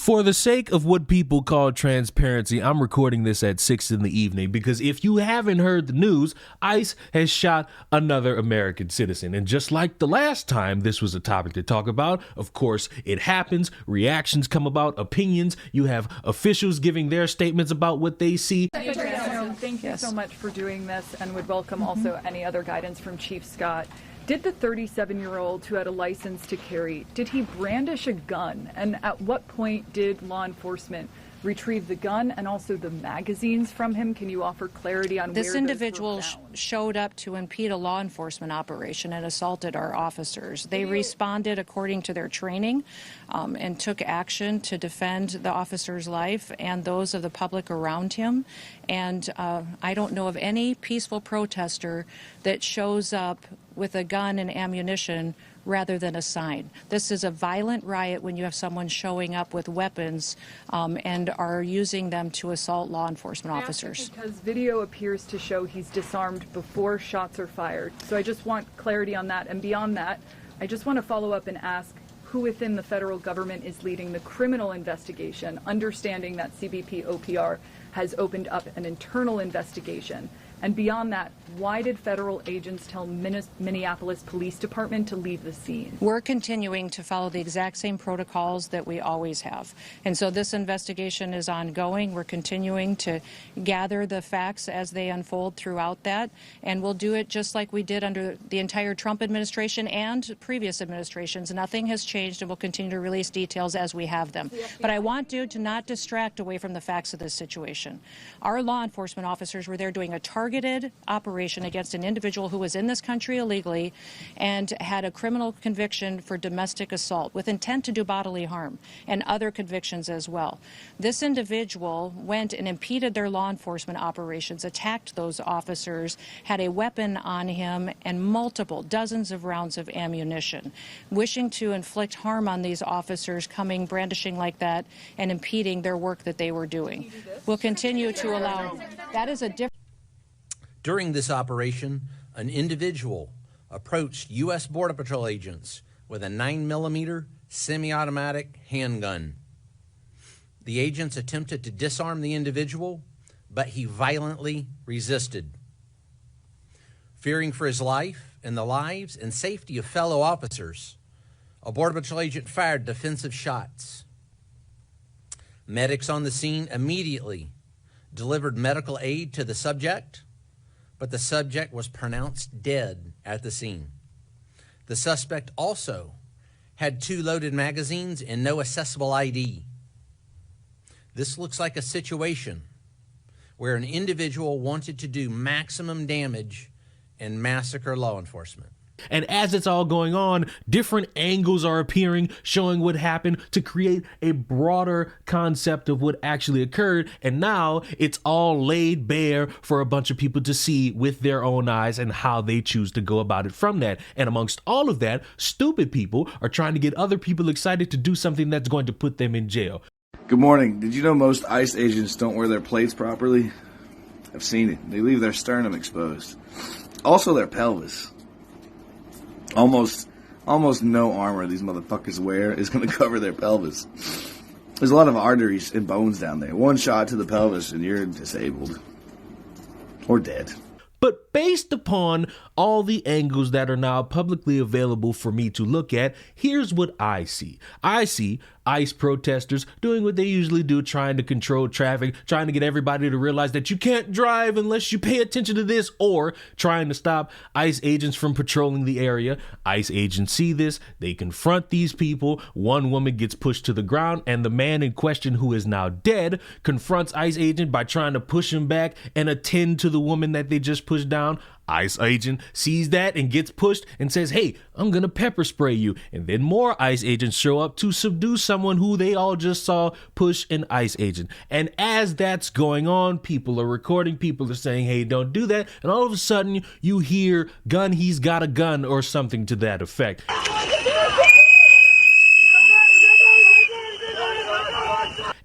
For the sake of what people call transparency, I'm recording this at 6 in the evening because if you haven't heard the news, ICE has shot another American citizen. And just like the last time this was a topic to talk about, of course, it happens, reactions come about, opinions, you have officials giving their statements about what they see. Thank you so much for doing this, and would welcome also any other guidance from Chief Scott. Did the 37-year-old who had a license to carry, did he brandish a gun? And at what point did law enforcement retrieve the gun and also the magazines from him? Can you offer clarity on where this individual showed up to impede a law enforcement operation and assaulted our officers? They responded according to their training and took action to defend the officer's life and those of the public around him. And I don't know of any peaceful protester that shows up with a gun and ammunition rather than a sign. This is a violent riot when you have someone showing up with weapons and are using them to assault law enforcement officers. Because video appears to show he's disarmed before shots are fired. So I just want clarity on that. And beyond that, I just want to follow up and ask who within the federal government is leading the criminal investigation, understanding that CBP OPR has opened up an internal investigation. And beyond that, why did federal agents tell Minneapolis Police Department to leave the scene? We're continuing to follow the exact same protocols that we always have. And so this investigation is ongoing. We're continuing to gather the facts as they unfold throughout that. And we'll do it just like we did under the entire Trump administration and previous administrations. Nothing has changed, and we'll continue to release details as we have them. But I want you to not distract away from the facts of this situation. Our law enforcement officers were there doing a targeted operation against an individual who was in this country illegally and had a criminal conviction for domestic assault with intent to do bodily harm and other convictions as well. This individual went and impeded their law enforcement operations, attacked those officers, had a weapon on him and multiple dozens of rounds of ammunition, wishing to inflict harm on these officers, coming brandishing like that and impeding their work that they were doing. We'll continue to allow. That is a different. During this operation, an individual approached U.S. Border Patrol agents with a 9mm semi-automatic handgun. The agents attempted to disarm the individual, but he violently resisted. Fearing for his life and the lives and safety of fellow officers, a Border Patrol agent fired defensive shots. Medics on the scene immediately delivered medical aid to the subject, but the subject was pronounced dead at the scene. The suspect also had 2 loaded magazines and no accessible ID. This looks like a situation where an individual wanted to do maximum damage and massacre law enforcement. And as it's all going on, different angles are appearing, showing what happened to create a broader concept of what actually occurred. And now it's all laid bare for a bunch of people to see with their own eyes and how they choose to go about it from that. And amongst all of that, stupid people are trying to get other people excited to do something that's going to put them in jail. Good morning. Did you know most ICE agents don't wear their plates properly? I've seen it. They leave their sternum exposed. Also their pelvis. Almost no armor these motherfuckers wear is going to cover their pelvis. There's a lot of arteries and bones down there. One shot to the pelvis and you're disabled. Or dead. But based upon all the angles that are now publicly available for me to look at, here's what I see. I see ICE protesters doing what they usually do, trying to control traffic, trying to get everybody to realize that you can't drive unless you pay attention to this, or trying to stop ICE agents from patrolling the area. ICE agents see this, they confront these people. One woman gets pushed to the ground, and the man in question, who is now dead, confronts ICE agent by trying to push him back and attend to the woman that they just pushed down. ICE agent sees that and gets pushed and says, hey, I'm gonna pepper spray you. And then more ICE agents show up to subdue someone who they all just saw push an ICE agent. And as that's going on, people are recording, people are saying, hey, don't do that. And all of a sudden you hear gun, he's got a gun, or something to that effect.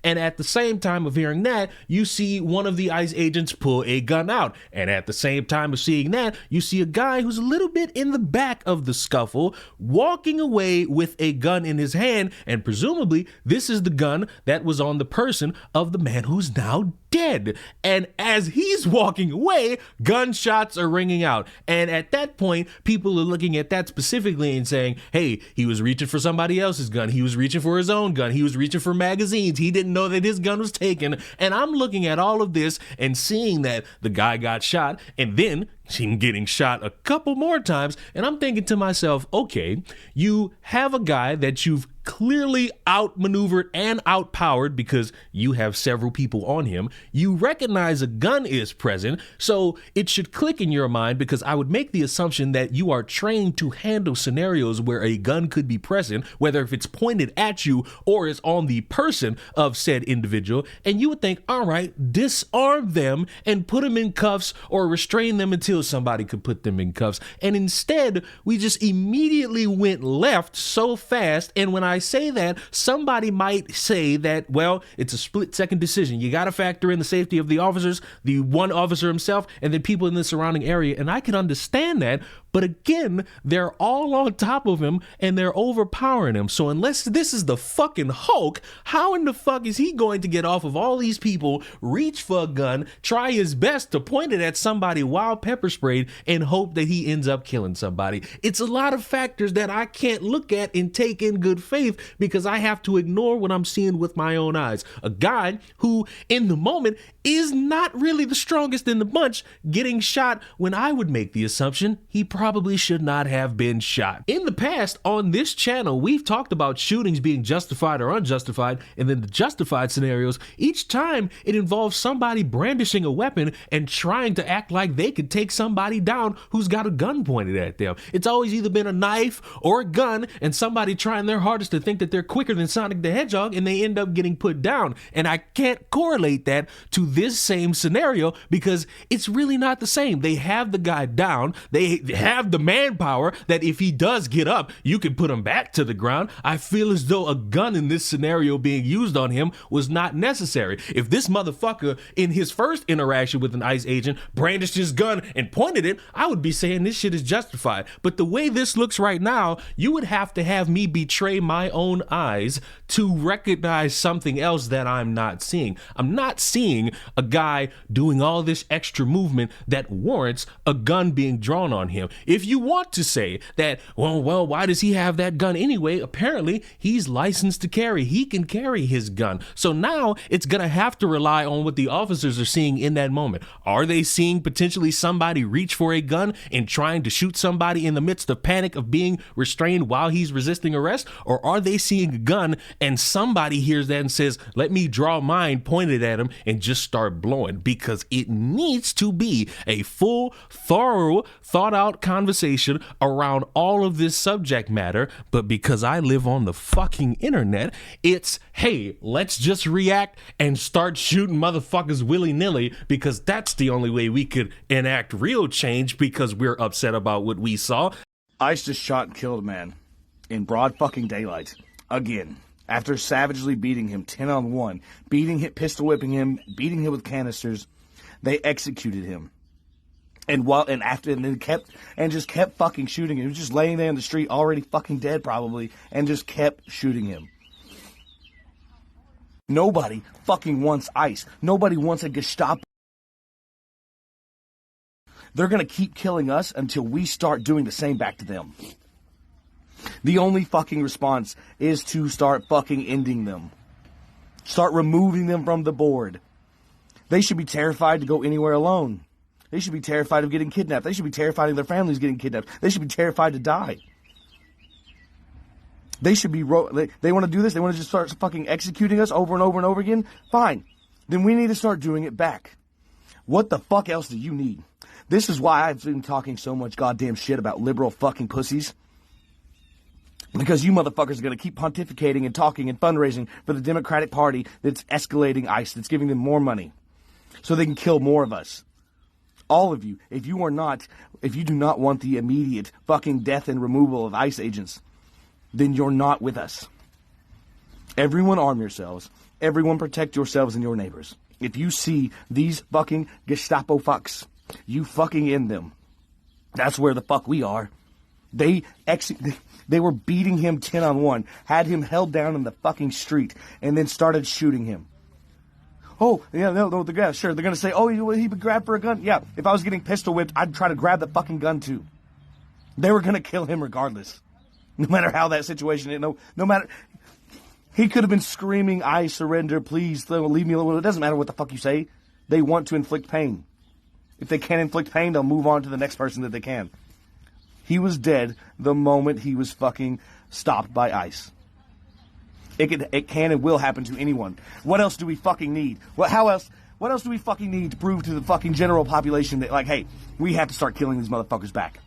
And at the same time of hearing that, you see one of the ICE agents pull a gun out. And at the same time of seeing that, you see a guy who's a little bit in the back of the scuffle walking away with a gun in his hand. And presumably, this is the gun that was on the person of the man who's now dead. And as he's walking away, gunshots are ringing out. And at that point, people are looking at that specifically and saying, hey, he was reaching for somebody else's gun. He was reaching for his own gun. He was reaching for magazines. He didn't know that his gun was taken. And I'm looking at all of this and seeing that the guy got shot and then him getting shot a couple more times. And I'm thinking to myself, okay, you have a guy that you've clearly outmaneuvered and outpowered because you have several people on him. You recognize a gun is present, so it should click in your mind, because I would make the assumption that you are trained to handle scenarios where a gun could be present, whether if it's pointed at you or is on the person of said individual, and you would think, all right, disarm them and put them in cuffs or restrain them until somebody could put them in cuffs. And instead, we just immediately went left so fast. And when I say that, somebody might say that, well, it's a split-second decision. You got to factor in the safety of the officers, the one officer himself, and then people in the surrounding area. And I can understand that. But again, they're all on top of him and they're overpowering him. So unless this is the fucking Hulk, how in the fuck is he going to get off of all these people, reach for a gun, try his best to point it at somebody while pepper sprayed, and hope that he ends up killing somebody? It's a lot of factors that I can't look at and take in good faith, because I have to ignore what I'm seeing with my own eyes. A guy who in the moment is not really the strongest in the bunch getting shot, when I would make the assumption he probably should not have been shot. In the past on this channel, we've talked about shootings being justified or unjustified, and then the justified scenarios. Each time it involves somebody brandishing a weapon and trying to act like they could take somebody down who's got a gun pointed at them. It's always either been a knife or a gun and somebody trying their hardest to think that they're quicker than Sonic the Hedgehog, and they end up getting put down. And I can't correlate that to this same scenario, because it's really not the same. They have the guy down. They have the manpower that if he does get up, you can put him back to the ground. I feel as though a gun in this scenario being used on him was not necessary. If this motherfucker in his first interaction with an ICE agent brandished his gun and pointed it, I would be saying this shit is justified. But the way this looks right now, you would have to have me betray my own eyes to recognize something else that I'm not seeing. I'm not seeing a guy doing all this extra movement that warrants a gun being drawn on him. If you want to say that, well, why does he have that gun anyway? Apparently, he's licensed to carry. He can carry his gun. So now it's going to have to rely on what the officers are seeing in that moment. Are they seeing potentially somebody reach for a gun and trying to shoot somebody in the midst of panic of being restrained while he's resisting arrest? Or are they seeing a gun and somebody hears that and says, let me draw mine pointed at him and just start blowing? Because it needs to be a full, thorough, thought out conversation around all of this subject matter. But because I live on the fucking internet, it's, hey, let's just react and start shooting motherfuckers willy-nilly, because that's the only way we could enact real change, because we're upset about what we saw. ICE just shot and killed a man in broad fucking daylight again, after savagely beating him 10-on-1, pistol whipping him, beating him with canisters. They executed him. And just kept fucking shooting him. He was just laying there in the street, already fucking dead probably, and just kept shooting him. Nobody fucking wants ICE. Nobody wants a Gestapo. They're gonna keep killing us until we start doing the same back to them. The only fucking response is to start fucking ending them. Start removing them from the board. They should be terrified to go anywhere alone. They should be terrified of getting kidnapped. They should be terrified of their families getting kidnapped. They should be terrified to die. They should be, they want to do this? They want to just start fucking executing us over and over and over again? Fine. Then we need to start doing it back. What the fuck else do you need? This is why I've been talking so much goddamn shit about liberal fucking pussies. Because you motherfuckers are going to keep pontificating and talking and fundraising for the Democratic Party that's escalating ICE, that's giving them more money so they can kill more of us. All of you, if you do not want the immediate fucking death and removal of ICE agents, then you're not with us. Everyone arm yourselves. Everyone protect yourselves and your neighbors. If you see these fucking Gestapo fucks, you fucking end them. That's where the fuck we are. They were beating him 10-on-1, had him held down in the fucking street, and then started shooting him. Oh, yeah, no, the guy, sure, they're gonna say, oh, he grabbed for a gun. Yeah, if I was getting pistol whipped, I'd try to grab the fucking gun too. They were gonna kill him regardless. No matter how that situation is, no matter, he could have been screaming, I surrender, please, leave me alone. It doesn't matter what the fuck you say. They want to inflict pain. If they can't inflict pain, they'll move on to the next person that they can. He was dead the moment he was fucking stopped by ICE. It can and will happen to anyone. What else do we fucking need? What else do we fucking need to prove to the fucking general population that, like, hey, we have to start killing these motherfuckers back?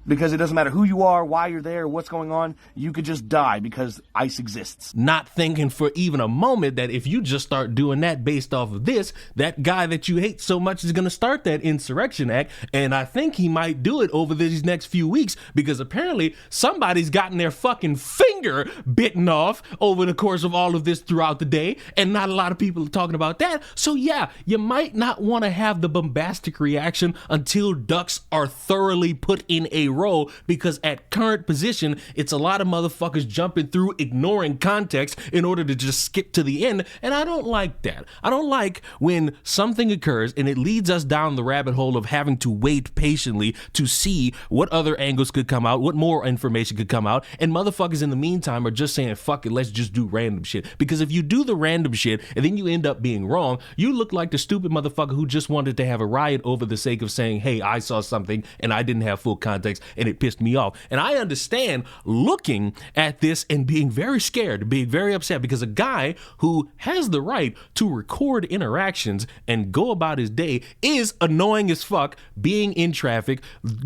Because it doesn't matter who you are, why you're there, what's going on, you could just die because ICE exists. Not thinking for even a moment that if you just start doing that based off of this, that guy that you hate so much is going to start that insurrection act. And I think he might do it over these next few weeks because apparently somebody's gotten their fucking finger bitten off over the course of all of this throughout the day. And not a lot of people are talking about that. So yeah, you might not want to have the bombastic reaction until ducks are thoroughly put in a row, because at current position, it's a lot of motherfuckers jumping through, ignoring context in order to just skip to the end. And I don't like that. I don't like when something occurs and it leads us down the rabbit hole of having to wait patiently to see what other angles could come out, what more information could come out. And motherfuckers in the meantime are just saying, fuck it, let's just do random shit. Because if you do the random shit and then you end up being wrong, you look like the stupid motherfucker who just wanted to have a riot over the sake of saying, hey, I saw something and I didn't have full context and it pissed me off. And I understand looking at this and being very scared, being very upset, because a guy who has the right to record interactions and go about his day is annoying as fuck, being in traffic,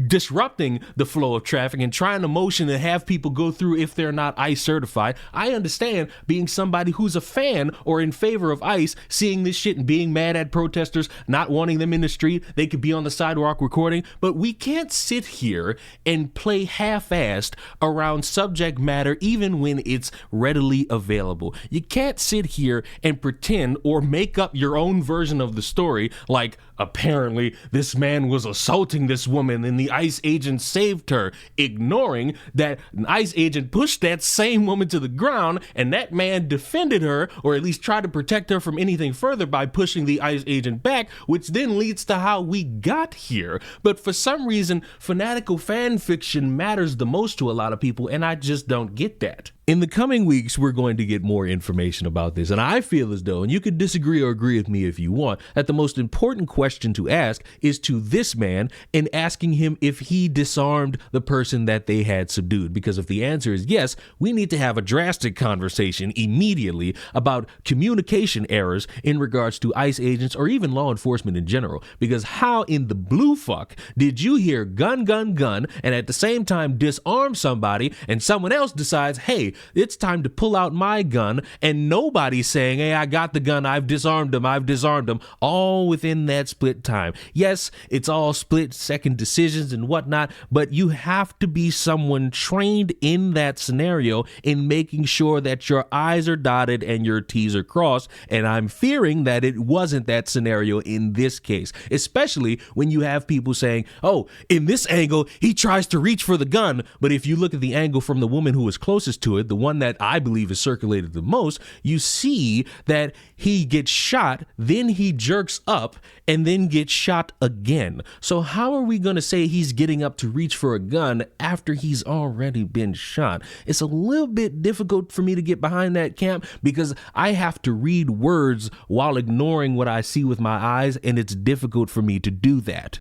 disrupting the flow of traffic and trying to motion and have people go through if they're not ICE certified. I understand being somebody who's a fan or in favor of ICE, seeing this shit and being mad at protesters, not wanting them in the street. They could be on the sidewalk recording, but we can't sit here and play half-assed around subject matter even when it's readily available. You can't sit here and pretend or make up your own version of the story like apparently this man was assaulting this woman and the ICE agent saved her, ignoring that an ICE agent pushed that same woman to the ground and that man defended her, or at least tried to protect her from anything further by pushing the ICE agent back, which then leads to how we got here. But for some reason, fanatical fan fiction matters the most to a lot of people, and I just don't get that. In the coming weeks, we're going to get more information about this, and I feel as though, and you can disagree or agree with me if you want, that the most important question to ask is to this man and asking him if he disarmed the person that they had subdued. Because if the answer is yes, we need to have a drastic conversation immediately about communication errors in regards to ICE agents or even law enforcement in general. Because how in the blue fuck did you hear gun, gun, gun, and at the same time disarm somebody, and someone else decides, hey, it's time to pull out my gun, and nobody's saying, hey, I got the gun, I've disarmed him, all within that split time. Yes, it's all split second decisions and whatnot, but you have to be someone trained in that scenario in making sure that your I's are dotted and your T's are crossed, and I'm fearing that it wasn't that scenario in this case, especially when you have people saying, oh, in this angle, he tries to reach for the gun, but if you look at the angle from the woman who was closest to it, the one that I believe is circulated the most, you see that he gets shot, then he jerks up, and then gets shot again. So how are we going to say he's getting up to reach for a gun after he's already been shot? It's a little bit difficult for me to get behind that camp because I have to read words while ignoring what I see with my eyes, and it's difficult for me to do that.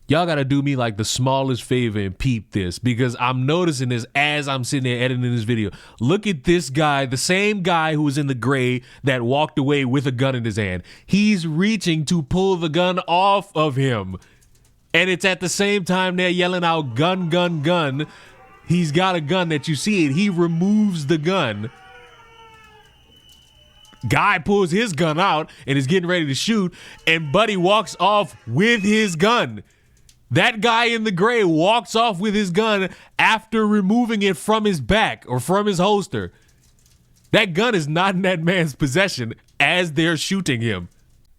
Y'all gotta do me like the smallest favor and peep this, because I'm noticing this as I'm sitting there editing this video. Look at this guy, the same guy who was in the gray that walked away with a gun in his hand. He's reaching to pull the gun off of him. And it's at the same time they're yelling out gun, gun, gun. He's got a gun that you see it. He removes the gun. Guy pulls his gun out and is getting ready to shoot, and Buddy walks off with his gun. That guy in the gray walks off with his gun after removing it from his back or from his holster. That gun is not in that man's possession as they're shooting him.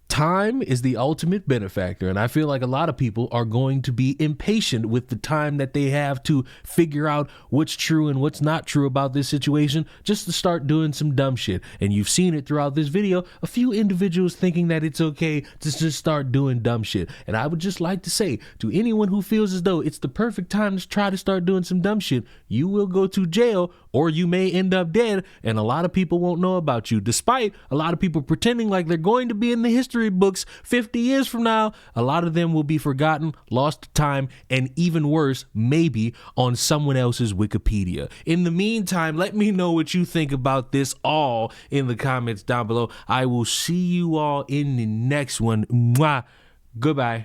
Time is the ultimate benefactor, and I feel like a lot of people are going to be impatient with the time that they have to figure out what's true and what's not true about this situation, just to start doing some dumb shit. And you've seen it throughout this video, a few individuals thinking that it's okay to just start doing dumb shit. And I would just like to say to anyone who feels as though it's the perfect time to try to start doing some dumb shit, you will go to jail or you may end up dead, and a lot of people won't know about you, despite a lot of people pretending like they're going to be in the history books 50 years from now. A lot of them will be forgotten, lost to time, and even worse, maybe on someone else's Wikipedia. In the meantime, let me know what you think about this all in the comments down below. I will see you all in the next one. Mwah. Goodbye.